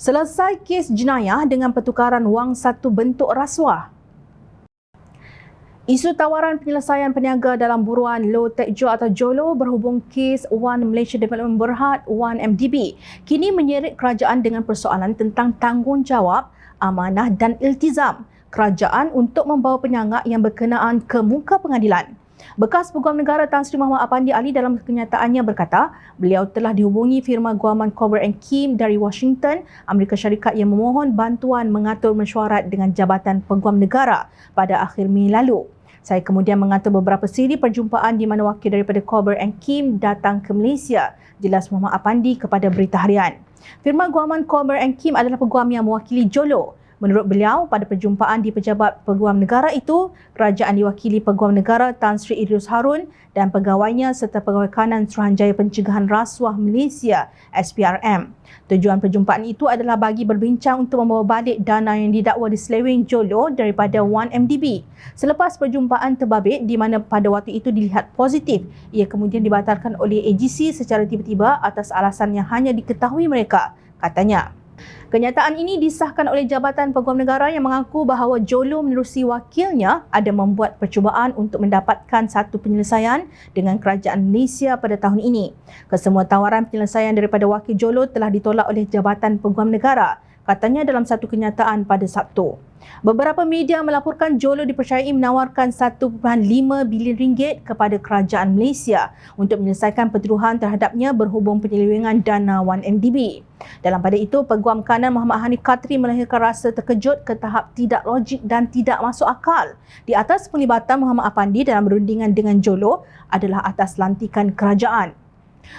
Selesai kes jenayah dengan pertukaran wang satu bentuk rasuah. Isu tawaran penyelesaian peniaga dalam buruan Low Tech Job atau JOLO berhubung kes One Malaysia Development Berhad 1MDB kini menyeret kerajaan dengan persoalan tentang tanggungjawab, amanah dan iltizam kerajaan untuk membawa penyangga yang berkenaan ke muka pengadilan. Bekas Peguam Negara Tan Sri Muhammad Apandi Ali dalam kenyataannya berkata, beliau telah dihubungi firma guaman Kober & Kim dari Washington, Amerika Syarikat yang memohon bantuan mengatur mesyuarat dengan Jabatan Peguam Negara pada akhir Mei lalu. Saya kemudian mengatur beberapa siri perjumpaan di mana wakil daripada Kober & Kim datang ke Malaysia, jelas Muhammad Apandi kepada Berita Harian. Firma guaman Kober & Kim adalah peguam yang mewakili JOLO. Menurut beliau, pada perjumpaan di Pejabat Peguam Negara itu, kerajaan diwakili Peguam Negara Tan Sri Idrus Harun dan pegawainya serta Pegawai Kanan Suruhanjaya Pencegahan Rasuah Malaysia SPRM. Tujuan perjumpaan itu adalah bagi berbincang untuk membawa balik dana yang didakwa diseleweng JOLO daripada 1MDB. Selepas perjumpaan terbabit di mana pada waktu itu dilihat positif, ia kemudian dibatalkan oleh AGC secara tiba-tiba atas alasan yang hanya diketahui mereka, katanya. Kenyataan ini disahkan oleh Jabatan Peguam Negara yang mengaku bahawa JOLO menerusi wakilnya ada membuat percubaan untuk mendapatkan satu penyelesaian dengan kerajaan Malaysia pada tahun ini. Kesemua tawaran penyelesaian daripada wakil JOLO telah ditolak oleh Jabatan Peguam Negara, katanya dalam satu kenyataan pada Sabtu. Beberapa media melaporkan JOLO dipercayai menawarkan 1.5 bilion ringgit kepada kerajaan Malaysia untuk menyelesaikan pertuduhan terhadapnya berhubung penyelewengan dana 1MDB. Dalam pada itu, Peguam Kanan Muhammad Hanif Khatri melahirkan rasa terkejut ke tahap tidak logik dan tidak masuk akal di atas pelibatan Muhammad Apandi dalam berundingan dengan JOLO adalah atas lantikan kerajaan.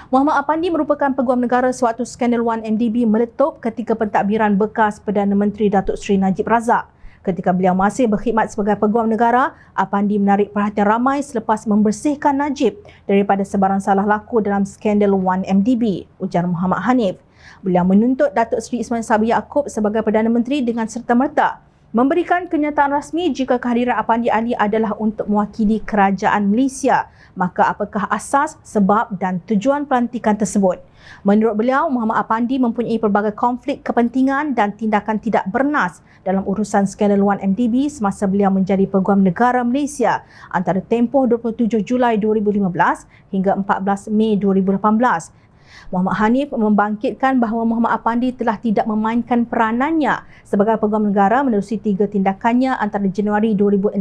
Muhammad Apandi merupakan Peguam Negara sewaktu skandal 1MDB meletup ketika pentadbiran bekas Perdana Menteri Datuk Seri Najib Razak. Ketika beliau masih berkhidmat sebagai Peguam Negara, Apandi menarik perhatian ramai selepas membersihkan Najib daripada sebarang salah laku dalam skandal 1MDB, ujar Muhammad Hanif. Beliau menuntut Datuk Seri Ismail Sabri Yaakob sebagai Perdana Menteri dengan serta-merta memberikan kenyataan rasmi jika kehadiran Apandi Ali adalah untuk mewakili kerajaan Malaysia. Maka apakah asas, sebab dan tujuan pelantikan tersebut? Menurut beliau, Muhammad Apandi mempunyai pelbagai konflik kepentingan dan tindakan tidak bernas dalam urusan skandal 1MDB semasa beliau menjadi Peguam Negara Malaysia antara tempoh 27 Julai 2015 hingga 14 Mei 2018. Muhammad Hanif membangkitkan bahawa Muhammad Apandi telah tidak memainkan peranannya sebagai Peguam Negara menerusi 3 tindakannya antara Januari 2016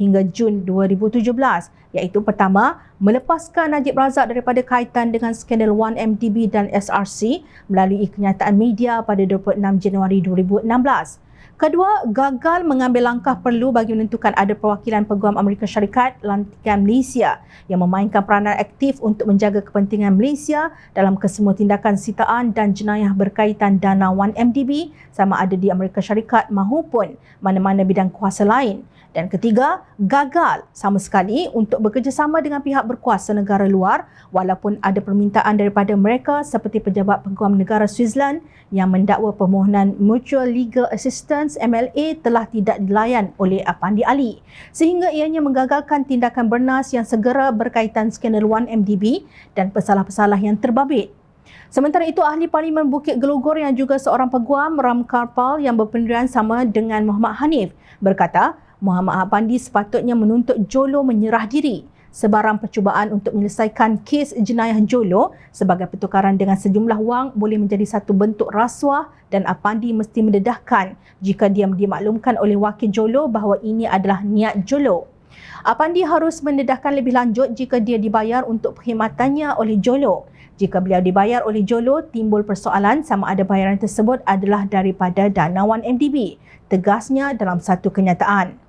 hingga Jun 2017, iaitu pertama, melepaskan Najib Razak daripada kaitan dengan skandal 1MDB dan SRC melalui kenyataan media pada 26 Januari 2016. Kedua, gagal mengambil langkah perlu bagi menentukan ada perwakilan Peguam Amerika Syarikat lantikan Malaysia yang memainkan peranan aktif untuk menjaga kepentingan Malaysia dalam kesemua tindakan sitaan dan jenayah berkaitan dana 1MDB sama ada di Amerika Syarikat maupun mana-mana bidang kuasa lain. Dan ketiga, gagal sama sekali untuk bekerjasama dengan pihak berkuasa negara luar walaupun ada permintaan daripada mereka seperti Pejabat Peguam Negara Switzerland yang mendakwa permohonan Mutual Legal Assistance MLA telah tidak dilayan oleh Apandi Ali sehingga ianya menggagalkan tindakan bernas yang segera berkaitan skandal 1MDB dan pesalah-pesalah yang terbabit. Sementara itu, Ahli Parlimen Bukit Gelugor yang juga seorang peguam Ram Karpal yang berpendirian sama dengan Muhammad Hanif berkata, Muhammad Apandi sepatutnya menuntut JOLO menyerah diri sebarang percubaan untuk menyelesaikan kes jenayah JOLO sebagai pertukaran dengan sejumlah wang boleh menjadi satu bentuk rasuah dan Apandi mesti mendedahkan jika dia dimaklumkan oleh wakil JOLO bahawa ini adalah niat JOLO. Apandi harus mendedahkan lebih lanjut jika dia dibayar untuk perkhidmatannya oleh JOLO. Jika beliau dibayar oleh JOLO, timbul persoalan sama ada bayaran tersebut adalah daripada dana 1MDB, tegasnya dalam satu kenyataan.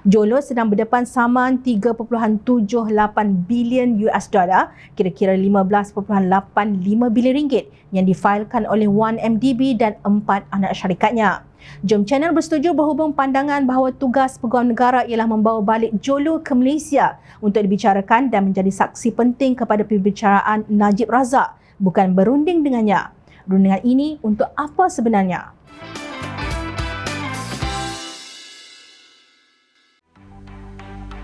JOLO sedang berdepan saman 3.78 bilion US dollar, kira-kira 15.85 bilion ringgit yang difailkan oleh 1MDB dan 4 anak syarikatnya. Jom Channel bersetuju berhubung pandangan bahawa tugas Peguam Negara ialah membawa balik JOLO ke Malaysia untuk dibicarakan dan menjadi saksi penting kepada pembicaraan Najib Razak, bukan berunding dengannya. Rundingan ini untuk apa sebenarnya?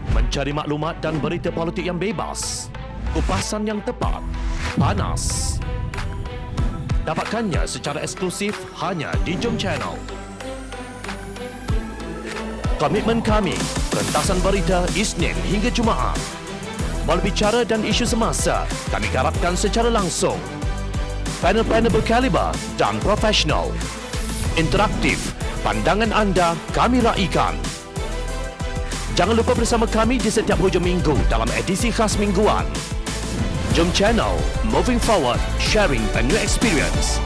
Mencari maklumat dan berita politik yang bebas, kupasan yang tepat, panas Dapatkannya secara eksklusif hanya di Jom Channel. Komitmen kami, rentasan berita Isnin hingga Jumaat. Berbicara dan isu semasa, kami garapkan secara langsung. Panel-panel berkaliber dan profesional. Interaktif, pandangan anda kami raikan. Jangan lupa bersama kami di setiap hujung minggu dalam edisi khas mingguan. Jom Channel, moving forward, sharing a new experience.